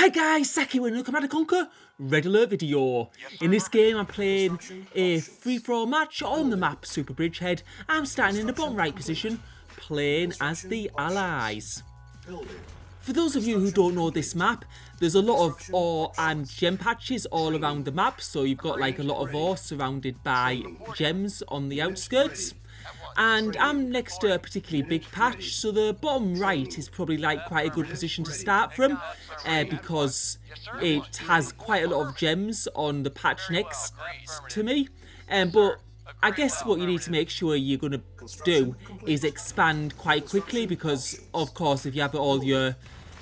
Hi guys, Saki with another Command & Conquer Red Alert video. In this game I'm playing a free-for-all match on the map Super Bridgehead. I'm starting in the bottom right position, playing as the Allies. For those of you who don't know this map, there's a lot of ore and gem patches all around the map. So you've got like a lot of ore surrounded by gems on the outskirts. And I'm next to a particularly big patch, so the bottom right is probably like quite a good position to start from, because it has quite a lot of gems on the patch next to me. But I guess what you need to make sure you're going to do is expand quite quickly, because of course if you have all your...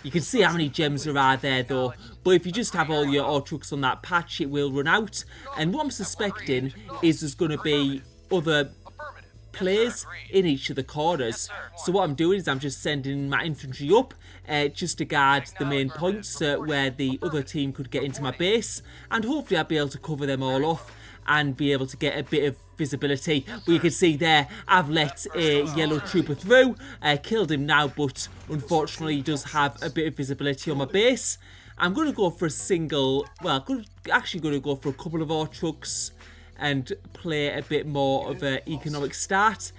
You can see how many gems there are there though, but if you just have all your ore trucks on that patch, it will run out. And what I'm suspecting is there's going to be other players in each of the corners. So what I'm doing is I'm just sending my infantry up just to guard the main points where the other team could get into my base, and hopefully I'll be able to cover them all off and be able to get a bit of visibility. But you can see there I've let a yellow trooper through, killed him now, but unfortunately he does have a bit of visibility on my base. I'm going to go for a single, well, actually going to go for a couple of ore trucks and play a bit more of an economic start.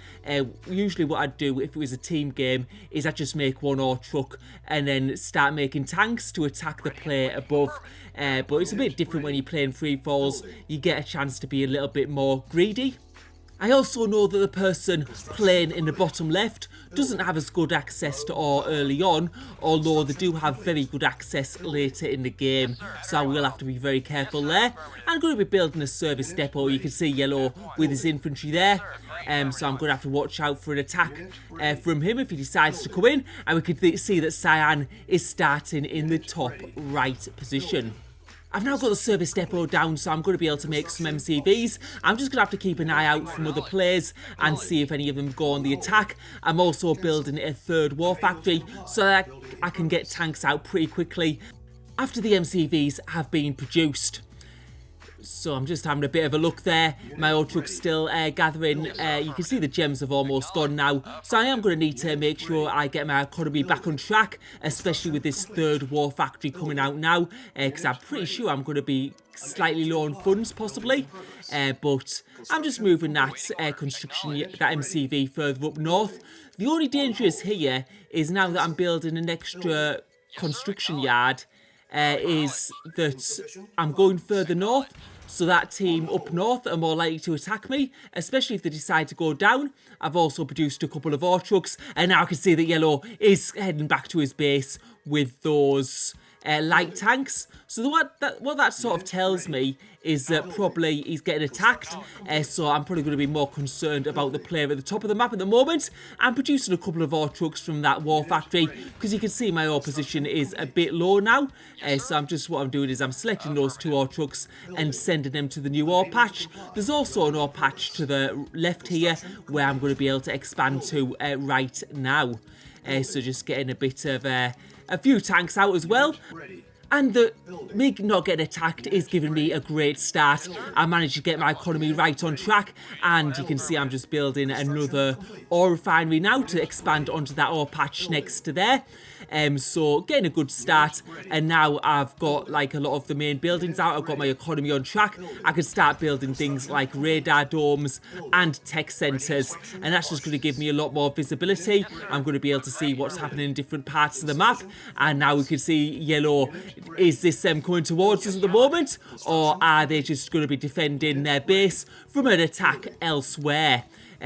Usually what I'd do if it was a team game is I'd just make one ore truck and then start making tanks to attack the player above. But it's a bit different when you're playing free falls. You get a chance to be a little bit more greedy. I also know that the person playing in the bottom left doesn't have as good access to ore early on, although they do have very good access later in the game, so I will have to be very careful there. I'm going to be building a service depot. You can see yellow with his infantry there, so I'm going to have to watch out for an attack from him if he decides to come in. And we can see that Cyan is starting in the top right position. I've now got the service depot down, so I'm going to be able to make some MCVs. I'm just going to have to keep an eye out from other players and see if any of them go on the attack. I'm also building a third war factory so that I can get tanks out pretty quickly after the MCVs have been produced. So I'm just having a bit of a look there. My old truck's still gathering. You can see the gems have almost gone now. So I am going to need to make sure I get my economy back on track, especially with this third war factory coming out now, because I'm pretty sure I'm going to be slightly low on funds possibly. But I'm just moving that construction, that MCV further up north. The only danger is here is now that I'm building an extra construction yard, is that I'm going further north. So that team up north are more likely to attack me, especially if they decide to go down. I've also produced a couple of ore trucks, and now I can see that yellow is heading back to his base with those light tanks. So what that sort of tells me is that probably he's getting attacked, so I'm probably going to be more concerned about the player at the top of the map at the moment. I'm producing a couple of ore trucks from that war factory, because you can see my ore position is a bit low now, so what I'm doing is I'm selecting those two ore trucks and sending them to the new ore patch. There's also an ore patch to the left here where I'm going to be able to expand to right now, so just getting a bit of a few tanks out as well. And me not getting attacked is giving me a great start. I managed to get my economy right on track, and you can see I'm just building another ore refinery now to expand onto that ore patch next to there. So getting a good start, and now I've got like a lot of the main buildings out. I've got my economy on track. I can start building things like radar domes and tech centres, and that's just going to give me a lot more visibility. I'm going to be able to see what's happening in different parts of the map. And now we can see yellow. Is this them coming towards us at the moment, or are they just going to be defending their base from an attack elsewhere?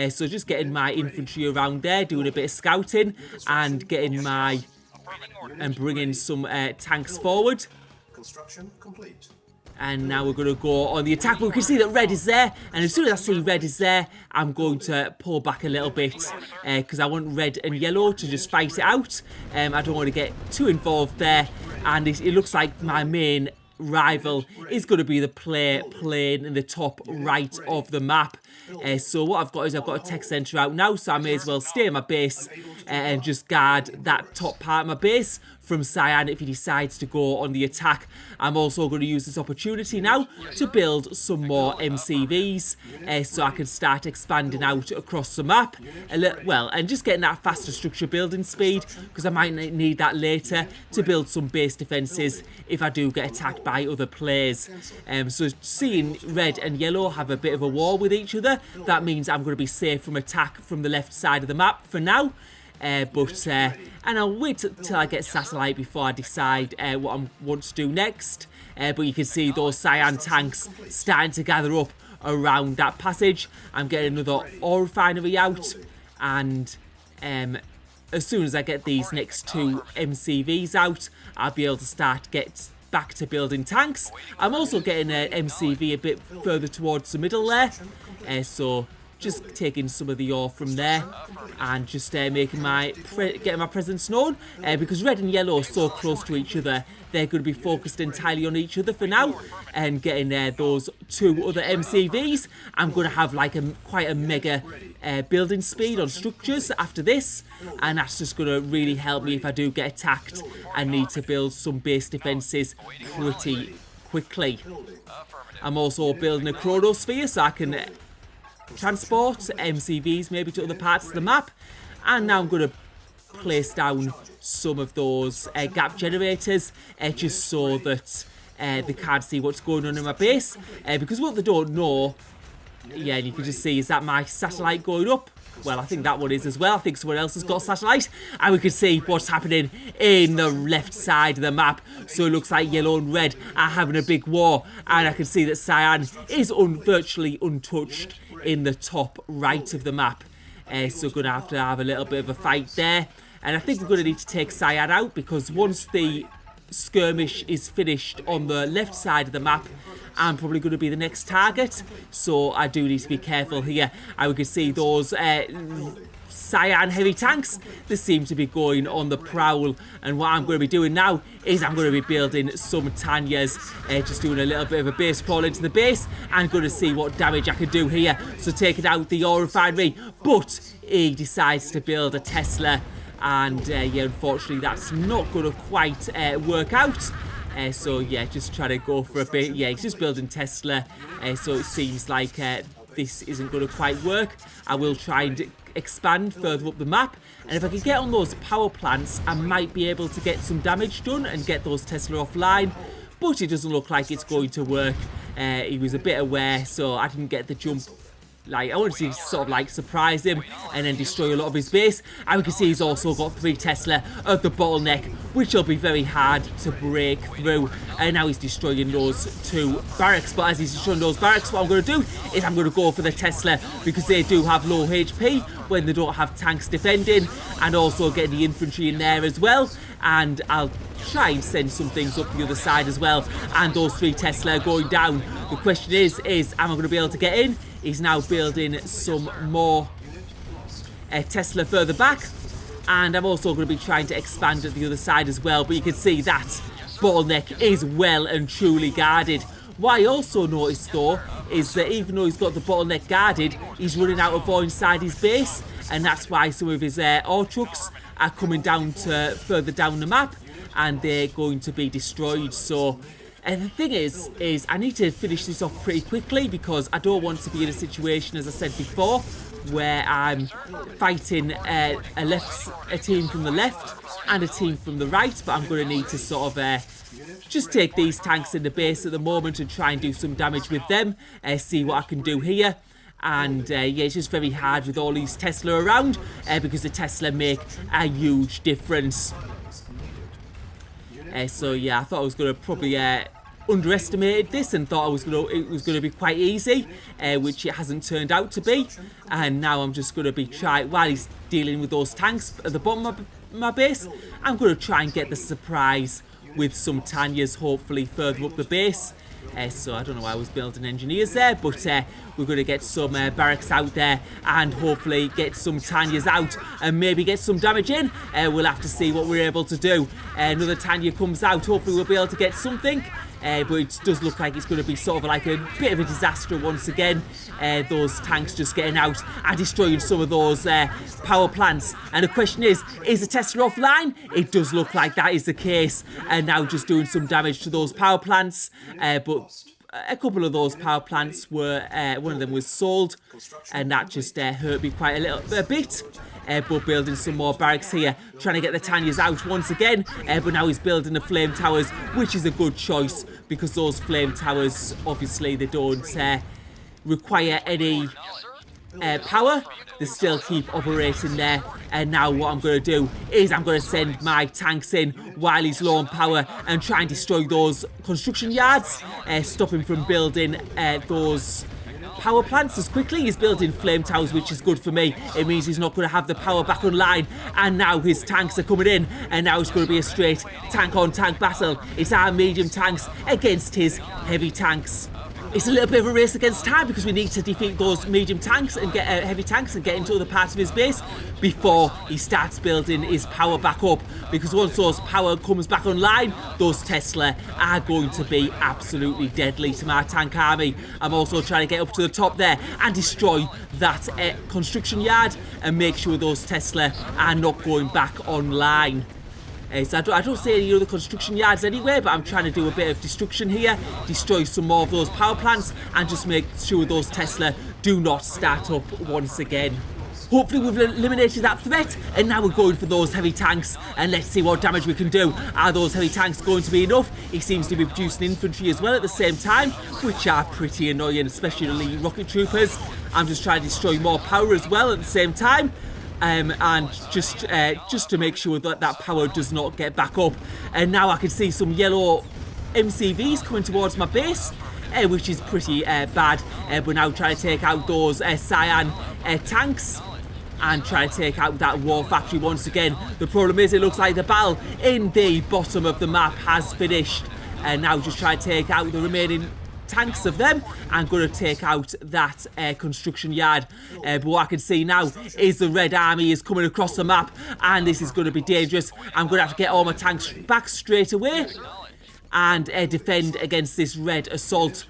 So just getting my infantry around there, doing a bit of scouting, and getting bringing some tanks forward. Construction complete. And now we're going to go on the attack. But we can see that red is there, and as soon as I see red is there, I'm going to pull back a little bit, because I want red and yellow to just fight it out. I don't want to get too involved there, and it looks like my main rival is going to be the player playing in the top right of the map. So what I've got is I've got a tech centre out now, so I may as well stay in my base and just guard that top part of my base from Cyan if he decides to go on the attack. I'm also going to use this opportunity now to build some more MCVs so I can start expanding out across the map. And just getting that faster structure building speed, because I might need that later to build some base defences if I do get attacked by other players. So seeing red and yellow have a bit of a war with each other, that means I'm going to be safe from attack from the left side of the map for now. And I'll wait till I get satellite before I decide what I want to do next. But you can see those Cyan tanks starting to gather up around that passage. I'm getting another ore refinery out, and as soon as I get these next 2 MCVs out, I'll be able to get back to building tanks. I'm also getting an MCV a bit further towards the middle there, so just taking some of the ore from there and just getting my presence known, because red and yellow are so close to each other. They're going to be focused entirely on each other for now, and getting those 2 other MCVs. I'm going to have like quite a mega building speed on structures after this, and that's just going to really help me if I do get attacked and need to build some base defences pretty quickly. I'm also building a chronosphere so I can transport MCVs maybe to other parts of the map, and now I'm going to place down some of those gap generators just so that they can't see what's going on in my base, because what they don't know, yeah, and you can just see, is that my satellite going up? Well, I think that one is as well. I think someone else has got satellite, and we can see what's happening in the left side of the map. So it looks like yellow and red are having a big war, and I can see that Cyan is virtually untouched in the top right of the map. So going to have a little bit of a fight there, and I think we're going to need to take Cyan out, because once the skirmish is finished on the left side of the map, I'm probably going to be the next target, so I do need to be careful here. And we can see those Cyan heavy tanks, they seem to be going on the prowl, and what I'm going to be doing now is I'm going to be building some Tanyas, just doing a little bit of a base crawl into the base and going to see what damage I can do here. So taking out the ore refinery, but he decides to build a Tesla, and yeah, unfortunately that's not going to quite work out. So yeah, just trying to go for a bit. Yeah, he's just building Tesla, so it seems like this isn't going to quite work. I will try and expand further up the map, and if I can get on those power plants, I might be able to get some damage done and get those Tesla offline, but it doesn't look like it's going to work. He was a bit aware, so I didn't get the jump. Like, I wanted to sort of like surprise him and then destroy a lot of his base. And we can see he's also got 3 Tesla at the bottleneck, which will be very hard to break through. And now he's destroying those 2 barracks. But as he's destroying those barracks, what I'm going to do is I'm going to go for the Tesla, because they do have low HP when they don't have tanks defending, and also getting the infantry in there as well. And I'll try and send some things up the other side as well. And those 3 Tesla are going down. The question is am I going to be able to get in? He's now building some more Tesla further back, and I'm also going to be trying to expand at the other side as well, but you can see that bottleneck is well and truly guarded. What I also noticed though is that even though he's got the bottleneck guarded, he's running out of ore inside his base, and that's why some of his ore trucks are coming down to further down the map, and they're going to be destroyed. So the thing is I need to finish this off pretty quickly, because I don't want to be in a situation, as I said before, where I'm fighting a team from the left and a team from the right. But I'm going to need to sort of just take these tanks in the base at the moment and try and do some damage with them, see what I can do here. And yeah, it's just very hard with all these Tesla around, because the Tesla make a huge difference. So yeah, I thought I was going to probably underestimated this and thought it was going to be quite easy, which it hasn't turned out to be. And now I'm just going to be while he's dealing with those tanks at the bottom of my base, I'm going to try and get the surprise with some Tanyas, hopefully further up the base. So I don't know why I was building engineers there, but we're going to get some barracks out there and hopefully get some Tanyas out and maybe get some damage in. We'll have to see what we're able to do. Another Tanya comes out, hopefully we'll be able to get something. but it does look like it's going to be sort of like a bit of a disaster once again. Those tanks just getting out and destroying some of those power plants. And the question is the Tesla offline? It does look like that is the case, and now just doing some damage to those power plants, but a couple of those power plants were, one of them was sold, and that just hurt me quite a bit. But building some more barracks here, trying to get the Tanyas out once again, but now he's building the flame towers, which is a good choice, because those flame towers, obviously, they don't require any power. They still keep operating there. And now what I'm going to do is I'm going to send my tanks in while he's low on power and try and destroy those construction yards, stop him from building those power plants as quickly. He's building flame towers, which is good for me. It means he's not going to have the power back online, and now his tanks are coming in, and now it's going to be a straight tank on tank battle. It's our medium tanks against his heavy tanks. It's a little bit of a race against time, because we need to defeat those medium tanks and get heavy tanks and get into other parts of his base before he starts building his power back up, because once those power comes back online, those Tesla are going to be absolutely deadly to my tank army. I'm also trying to get up to the top there and destroy that construction yard and make sure those Tesla are not going back online. So I don't see any other construction yards anywhere, but I'm trying to do a bit of destruction here, destroy some more of those power plants, and just make sure those Tesla do not start up once again. Hopefully we've eliminated that threat, and now we're going for those heavy tanks, and let's see what damage we can do. Are those heavy tanks going to be enough? He seems to be producing infantry as well at the same time, which are pretty annoying, especially rocket troopers. I'm just trying to destroy more power as well at the same time. And just to make sure that that power does not get back up. And now I can see some yellow MCVs coming towards my base, which is pretty bad. But now trying to take out those cyan tanks and try to take out that war factory once again. The problem is it looks like the battle in the bottom of the map has finished. And now just try to take out the remaining tanks of them. I'm going to take out that construction yard, but what I can see now is the red army is coming across the map, and this is going to be dangerous. I'm going to have to get all my tanks back straight away and defend against this red assault,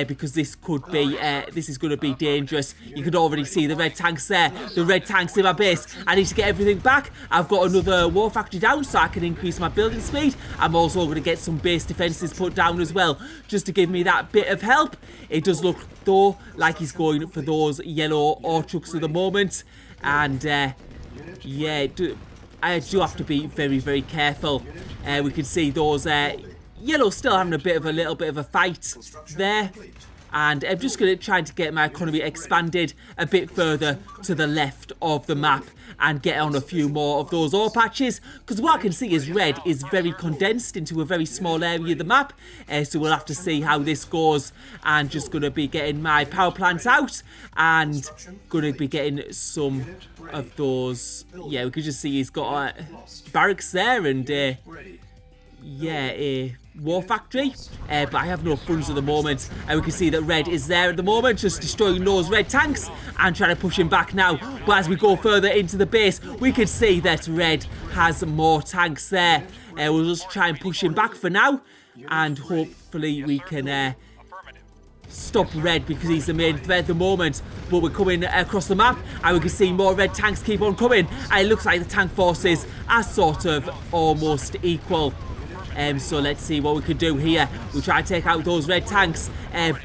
because this could be this is going to be dangerous. You can already see the red tanks there, the red tanks in my base. I need to get everything back. I've got another war factory down so I can increase my building speed. I'm also going to get some base defenses put down as well, just to give me that bit of help. It does look though like he's going for those yellow ore trucks at the moment, and yeah, I do have to be very, very careful. We can see those yellow still having a little bit of a fight there, and I'm just going to try to get my economy expanded a bit further to the left of the map and get on a few more of those ore patches, because what I can see is red is very condensed into a very small area of the map, so we'll have to see how this goes. And just going to be getting my power plants out and going to be getting some of those. Yeah, we can just see he's got barracks there and yeah, a war factory, but I have no funds at the moment, and we can see that red is there at the moment, just destroying those red tanks and trying to push him back now. But as we go further into the base, we can see that red has more tanks there. We'll just try and push him back for now, and hopefully we can stop red, because he's the main threat at the moment. But we're coming across the map and we can see more red tanks keep on coming, and it looks like the tank forces are sort of almost equal. So let's see what we can do here. We'll try to take out those red tanks,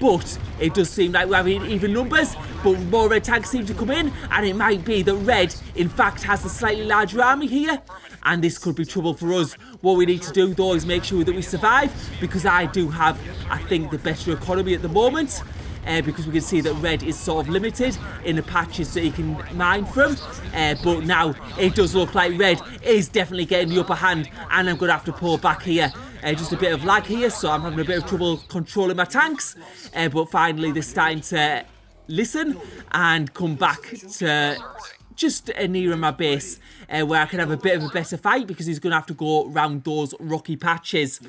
but it does seem like we're having even numbers, but more red tanks seem to come in, and it might be that red in fact has a slightly larger army here, and this could be trouble for us. What we need to do though is make sure that we survive, because I do have, I think, the better economy at the moment. Because we can see that red is sort of limited in the patches that he can mine from, but now it does look like red is definitely getting the upper hand, and I'm going to have to pull back here. Just a bit of lag here, so I'm having a bit of trouble controlling my tanks, but finally they're starting to listen and come back to just nearer my base. where I can have a bit of a better fight, because he's going to have to go around those rocky patches.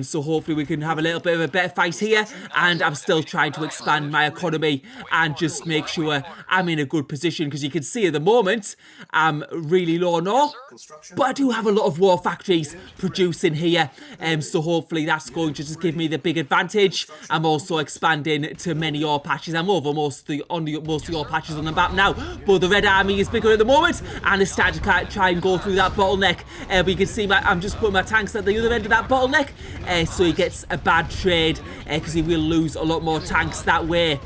So hopefully we can have a little bit of a better fight here, and I'm still trying to expand my economy and just make sure I'm in a good position, because you can see at the moment I'm really low on ore, but I do have a lot of war factories producing here, so hopefully that's going to just give me the big advantage. I'm also expanding to many ore patches. I'm over most of the ore patches on the map now, but the red army is bigger at the moment, and it's starting to try and go through that bottleneck. But you can see I'm just putting my tanks at the other end of that bottleneck, so he gets a bad trade, because he will lose a lot more tanks that way.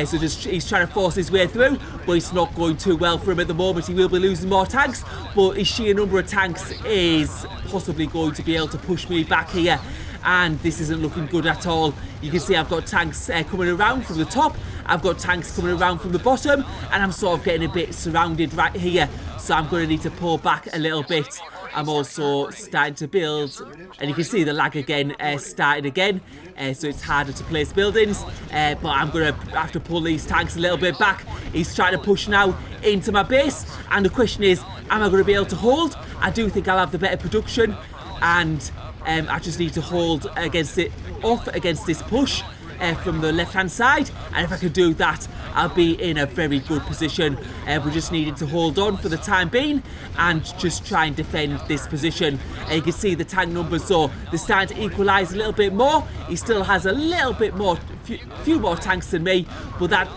So he's trying to force his way through, but it's not going too well for him at the moment. He will be losing more tanks, but his sheer number of tanks is possibly going to be able to push me back here, and this isn't looking good at all. You can see I've got tanks coming around from the top, I've got tanks coming around from the bottom, and I'm sort of getting a bit surrounded right here, so I'm going to need to pull back a little bit. I'm also starting to build, and you can see the lag again started again, so it's harder to place buildings, but I'm going to have to pull these tanks a little bit back. He's trying to push now into my base, and the question is, am I going to be able to hold? I do think I'll have the better production, and I just need to hold against this push from the left hand side, and if I can do that, I'll be in a very good position. We just needed to hold on for the time being and just try and defend this position. You can see the tank numbers, so they're starting to equalise a little bit more. He still has a little bit more, few more tanks than me, but that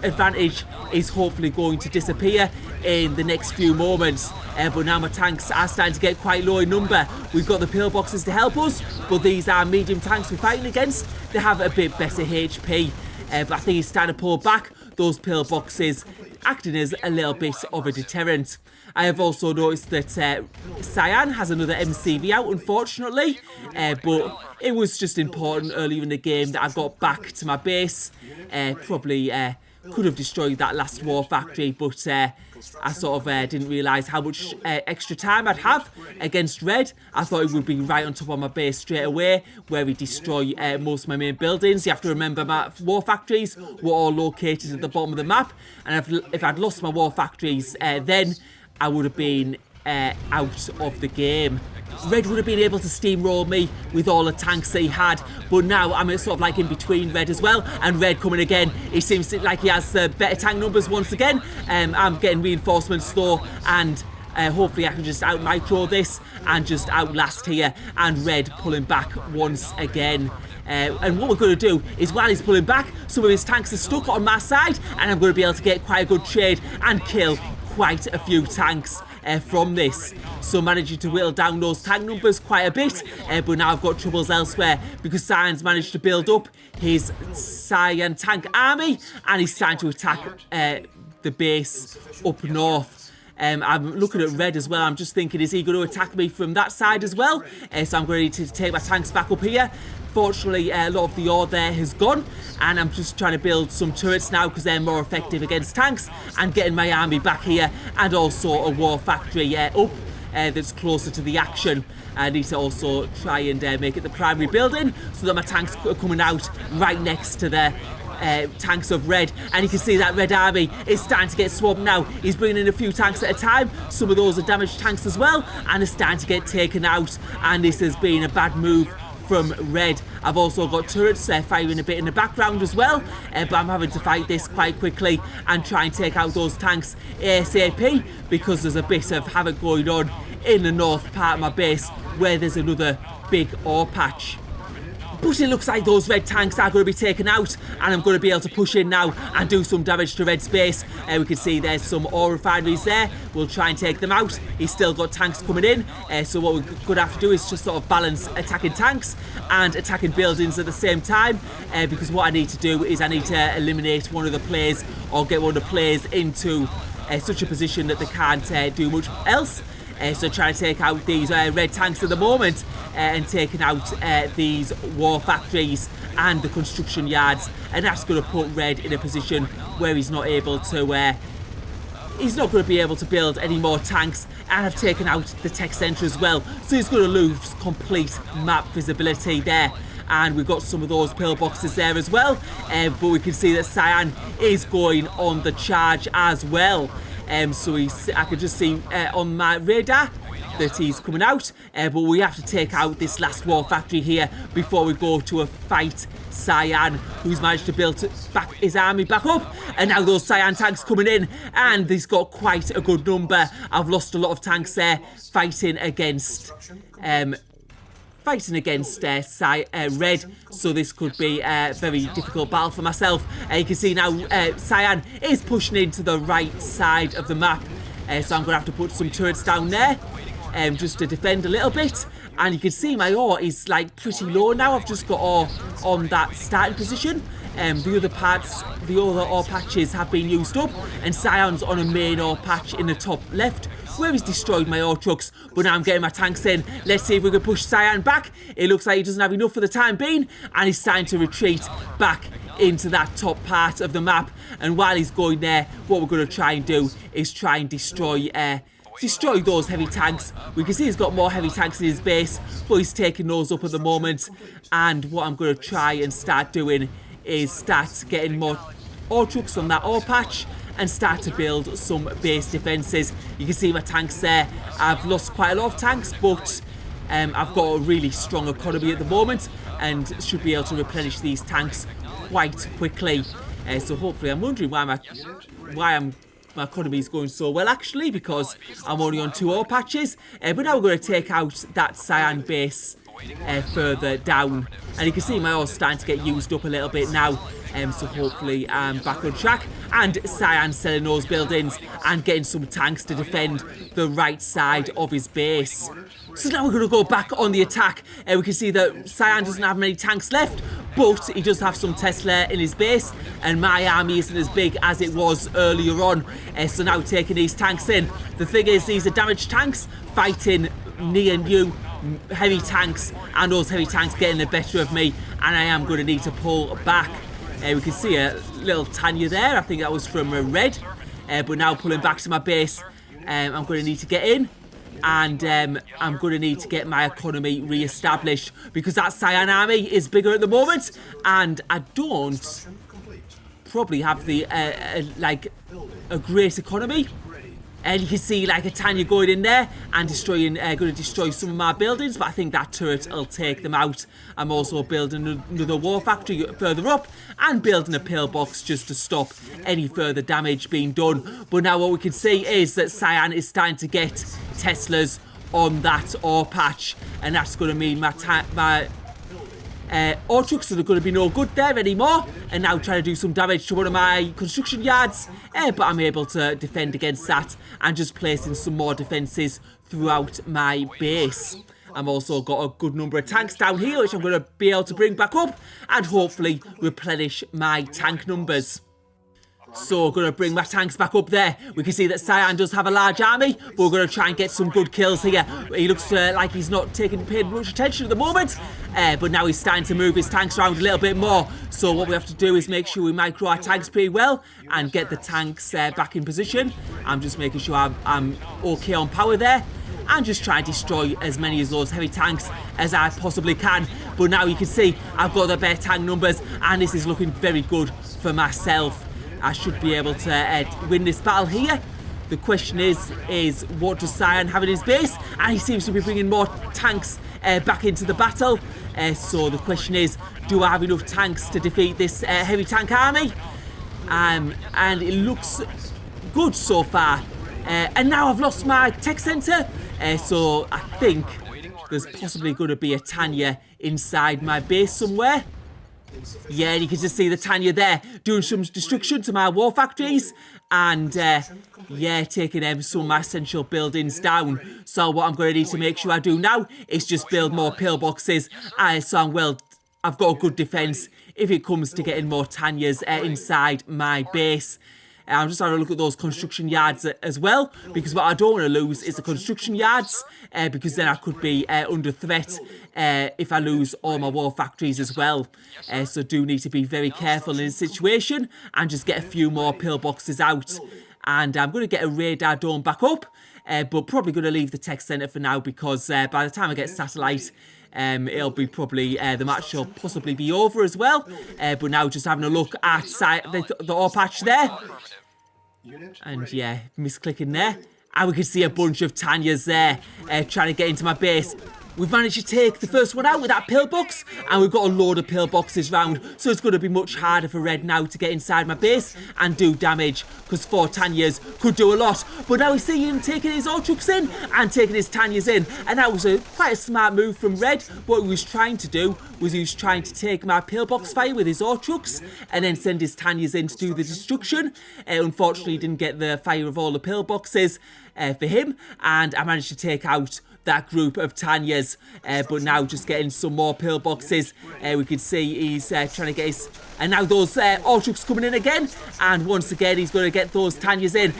advantage is hopefully going to disappear in the next few moments. But now my tanks are starting to get quite low in number. We've got the pillboxes to help us, but these are medium tanks we're fighting against. They have a bit better HP, but I think he's starting to pull back. Those pillboxes acting as a little bit of a deterrent. I have also noticed that Cyan has another MCV out, unfortunately, but it was just important earlier in the game that I got back to my base. Probably could have destroyed that last war factory, but I sort of didn't realise how much extra time I'd have against red. I thought it would be right on top of my base straight away, where we destroy most of my main buildings. You have to remember my war factories were all located at the bottom of the map, and if I'd lost my war factories then, I would have been out of the game. Red would have been able to steamroll me with all the tanks that he had, but now I'm sort of like in between Red as well, and Red coming again. It seems like he has better tank numbers once again. I'm getting reinforcements though, and hopefully I can just out-micro this and just outlast here, and Red pulling back once again. And what we're going to do is, while he's pulling back, some of his tanks are stuck on my side, and I'm going to be able to get quite a good trade and kill quite a few tanks from this. So managing to whittle down those tank numbers quite a bit, but now I've got troubles elsewhere, because Cyan's managed to build up his Cyan tank army, and he's starting to attack the base up north. I'm looking at Red as well. I'm just thinking, is he going to attack me from that side as well? So I'm going to take my tanks back up here. Fortunately, a lot of the ore there has gone, and I'm just trying to build some turrets now, because they're more effective against tanks, and getting my army back here, and also a war factory up that's closer to the action. I need to also try and make it the primary building, so that my tanks are coming out right next to the tanks of Red, and you can see that Red army is starting to get swamped now. He's bringing in a few tanks at a time. Some of those are damaged tanks as well, and are starting to get taken out, and this has been a bad move from Red. I've also got turrets firing a bit in the background as well, but I'm having to fight this quite quickly and try and take out those tanks ASAP, because there's a bit of havoc going on in the north part of my base, where there's another big ore patch. But it looks like those Red tanks are going to be taken out, and I'm going to be able to push in now and do some damage to Red's base. We can see there's some ore refineries there. We'll try and take them out. He's still got tanks coming in, so what we're going to have to do is just sort of balance attacking tanks and attacking buildings at the same time, because what I need to do is I need to eliminate one of the players, or get one of the players into such a position that they can't do much else. So trying to take out these Red tanks at the moment, and taking out these war factories and the construction yards, and that's going to put Red in a position where he's not able to he's not going to be able to build any more tanks, and I've taken out the tech centre as well, so he's going to lose complete map visibility there. And we've got some of those pillboxes there as well, but we can see that Cyan is going on the charge as well. So I can just see on my radar that he's coming out, but we have to take out this last war factory here before we go to a fight Cyan, who's managed to build back his army back up, and now those Cyan tanks coming in, and he's got quite a good number. I've lost a lot of tanks there fighting against Red, so this could be a very difficult battle for myself. You can see now Cyan is pushing into the right side of the map, so I'm going to have to put some turrets down there just to defend a little bit. And you can see my ore is like pretty low now. I've just got ore on that starting position. The other ore patches have been used up, and Cyan's on a main ore patch in the top left where he's destroyed my ore trucks. But now I'm getting my tanks in. Let's see if we can push Cyan back. It looks like he doesn't have enough for the time being, and he's starting to retreat back into that top part of the map. And while he's going there, what we're going to try and do is try and destroy those heavy tanks. We can see he's got more heavy tanks in his base, but he's taking those up at the moment. And what I'm going to try and start doing is start getting more ore trucks on that ore patch and start to build some base defences. You can see my tanks there. I've lost quite a lot of tanks, but I've got a really strong economy at the moment and should be able to replenish these tanks quite quickly. So hopefully, I'm wondering why my economy is going so well, actually, because I'm only on 2 ore patches. But now we're going to take out that Cyan base further down, and you can see my ore's starting to get used up a little bit now. So hopefully I'm back on track, and Cyan selling those buildings and getting some tanks to defend the right side of his base. So now we're going to go back on the attack. We can see that Cyan doesn't have many tanks left, but he does have some Tesla in his base, and my army isn't as big as it was earlier on. So now taking these tanks in. The thing is, these are damaged tanks fighting near new heavy tanks, and those heavy tanks getting the better of me, and I am going to need to pull back. We can see a little Tanya there. I think that was from a Red, but now pulling back to my base. I'm going to need to get in, and I'm going to need to get my economy re-established, because that Cyan army is bigger at the moment, and I don't probably have the like a great economy. And you can see like a Tanya going in there and going to destroy some of my buildings, but I think that turret will take them out. I'm also building another war factory further up and building a pillbox just to stop any further damage being done. But now what we can see is that Cyan is starting to get Teslas on that ore patch, and that's going to mean my ore trucks are going to be no good there anymore, and now trying to do some damage to one of my construction yards, but I'm able to defend against that and just placing some more defences throughout my base. I've also got a good number of tanks down here, which I'm going to be able to bring back up and hopefully replenish my tank numbers. So we're going to bring my tanks back up there. We can see that Cyan does have a large army, but we're going to try and get some good kills here. He looks like he's not paying much attention at the moment, but now he's starting to move his tanks around a little bit more. So what we have to do is make sure we micro our tanks pretty well and get the tanks back in position. I'm just making sure I'm okay on power there, and just try and destroy as many of those heavy tanks as I possibly can. But now you can see I've got the better tank numbers, and this is looking very good for myself. I should be able to win this battle here. The question is what does Cyan have in his base? And he seems to be bringing more tanks back into the battle. So the question is, do I have enough tanks to defeat this heavy tank army? And it looks good so far. And now I've lost my tech centre. So I think there's possibly going to be a Tanya inside my base somewhere. Yeah, and you can just see the Tanya there doing some destruction to my war factories, and yeah, taking some of my essential buildings down. So what I'm going to need to make sure I do now is just build more pillboxes, so I've got a good defence if it comes to getting more Tanyas inside my base. I'm just having a look at those construction yards as well, because what I don't want to lose is the construction yards, because then I could be under threat if I lose all my war factories as well. So do need to be very careful in this situation and just get a few more pillboxes out. And I'm going to get a radar dome back up, but probably going to leave the tech centre for now, because by the time I get satellite, it'll be probably, the match will possibly be over as well. But now just having a look at the ore patch there. And yeah, misclicking there. And we can see a bunch of Tanyas there trying to get into my base. We've managed to take the first one out with that pillbox, and we've got a load of pillboxes round, so it's going to be much harder for Red now to get inside my base and do damage, because 4 Tanyas could do a lot. But now we see him taking his Ortrux in and taking his Tanyas in, and that was quite a smart move from Red. What he was trying to do was he was trying to take my pillbox fire with his Ortrux and then send his Tanyas in to do the destruction. Unfortunately, he didn't get the fire of all the pillboxes for him, and I managed to take out that group of Tanyas, but now just getting some more pillboxes. We can see he's trying to get his, and now those Ortrux coming in again, and once again he's going to get those Tanyas in.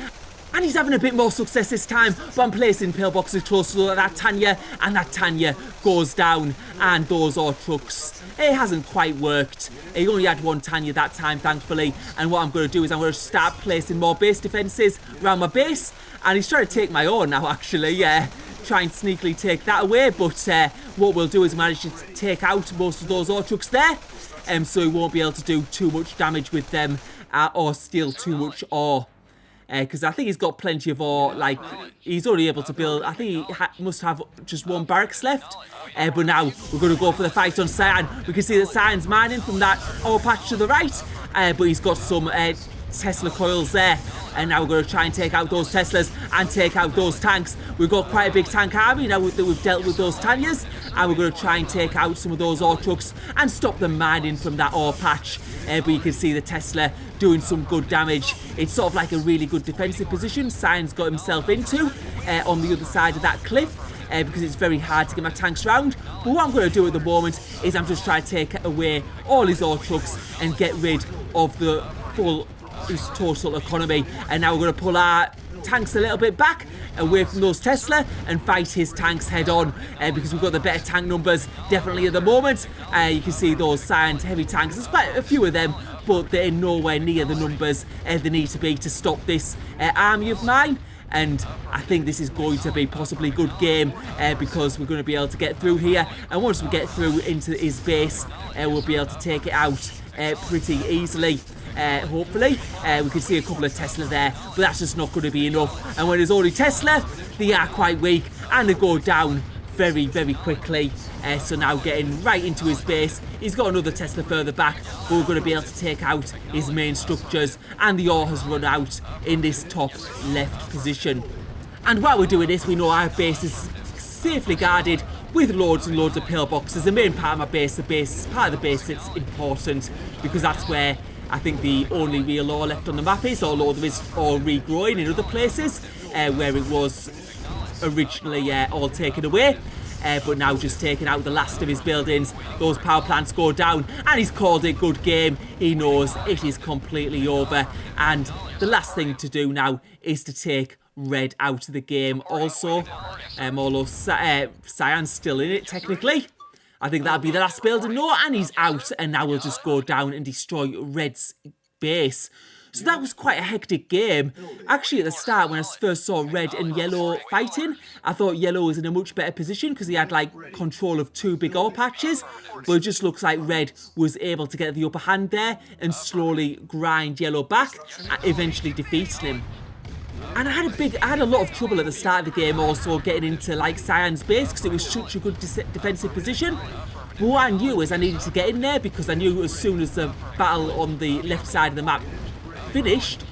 And he's having a bit more success this time, but I'm placing pillboxes close to that Tanya, and that Tanya goes down, and those Ortrux, it hasn't quite worked. He only had 1 Tanya that time, thankfully, and what I'm going to do is I'm going to start placing more base defences around my base, and he's trying to take my own now, actually, yeah. Try and sneakily take that away, but what we'll do is manage to take out most of those Ortrux there, so he won't be able to do too much damage with them or steal too much ore. Because I think he's got plenty of ore, like, he's only able to build, I think he must have just 1 barracks left. But now we're going to go for the fight on Cyan. We can see that Cyan's mining from that ore patch to the right, but he's got some Tesla coils there. And now we're going to try and take out those Teslas and take out those tanks. We've got quite a big tank army now that we've dealt with those Tanyas, and we're going to try and take out some of those Ortrux and stop them mining from that ore patch. But you can see the Tesla doing some good damage. It's sort of like a really good defensive position Cyan's got himself into on the other side of that cliff. Because it's very hard to get my tanks round. But what I'm going to do at the moment is I'm just trying to take away all his Ortrux and get rid of the full his total economy. And now we're going to pull our tanks a little bit back away from those Tesla and fight his tanks head on, because we've got the better tank numbers definitely at the moment. You can see those Cyan heavy tanks, there's quite a few of them, but they're nowhere near the numbers they need to be to stop this army of mine. And I think this is going to be possibly a good game, because we're going to be able to get through here, and once we get through into his base, we'll be able to take it out pretty easily. Hopefully. We can see a couple of Tesla there, but that's just not going to be enough. And when there's only Tesla, they are quite weak, and they go down very, very quickly. So now getting right into his base. He's got another Tesla further back, but we're going to be able to take out his main structures, and the ore has run out in this top left position. And while we're doing this, we know our base is safely guarded with loads and loads of pillboxes. The main part of my base, part of the base that's important, because that's where I think the only real ore left on the map is, although there is ore regrowing in other places where it was originally all taken away. But now just taking out the last of his buildings. Those power plants go down, and he's called it good game. He knows it is completely over, and the last thing to do now is to take Red out of the game also. Although Cyan's still in it technically. I think that'll be the last building. No, and he's out, and now we'll just go down and destroy Red's base. So that was quite a hectic game. Actually, at the start, when I first saw Red and Yellow fighting, I thought Yellow was in a much better position because he had, like, control of 2 big ore patches. But it just looks like Red was able to get the upper hand there and slowly grind Yellow back, eventually defeating him. And I had a lot of trouble at the start of the game also getting into, like, Cyan's base because it was such a good defensive position. But what I knew is I needed to get in there because I knew as soon as the battle on the left side of the map finished,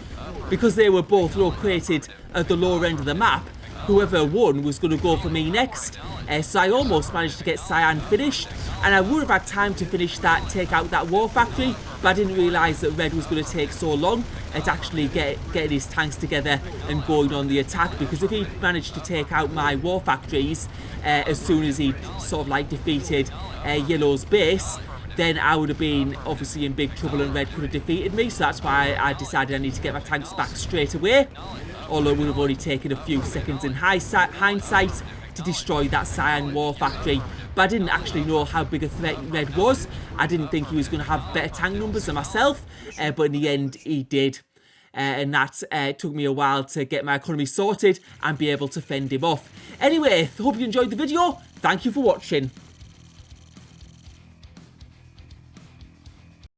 because they were both located at the lower end of the map, whoever won was going to go for me next. So I almost managed to get Cyan finished, and I would have had time to finish that, take out that war factory, but I didn't realise that Red was going to take so long to actually get his tanks together and going on the attack, because if he managed to take out my war factories as soon as he sort of like defeated Yellow's base, then I would have been obviously in big trouble and Red could have defeated me. So that's why I decided I need to get my tanks back straight away. Although it would have only taken a few seconds in hindsight to destroy that Cyan war factory. But I didn't actually know how big a threat Red was. I didn't think he was going to have better tank numbers than myself. But in the end, he did. And that took me a while to get my economy sorted and be able to fend him off. Anyway, hope you enjoyed the video. Thank you for watching.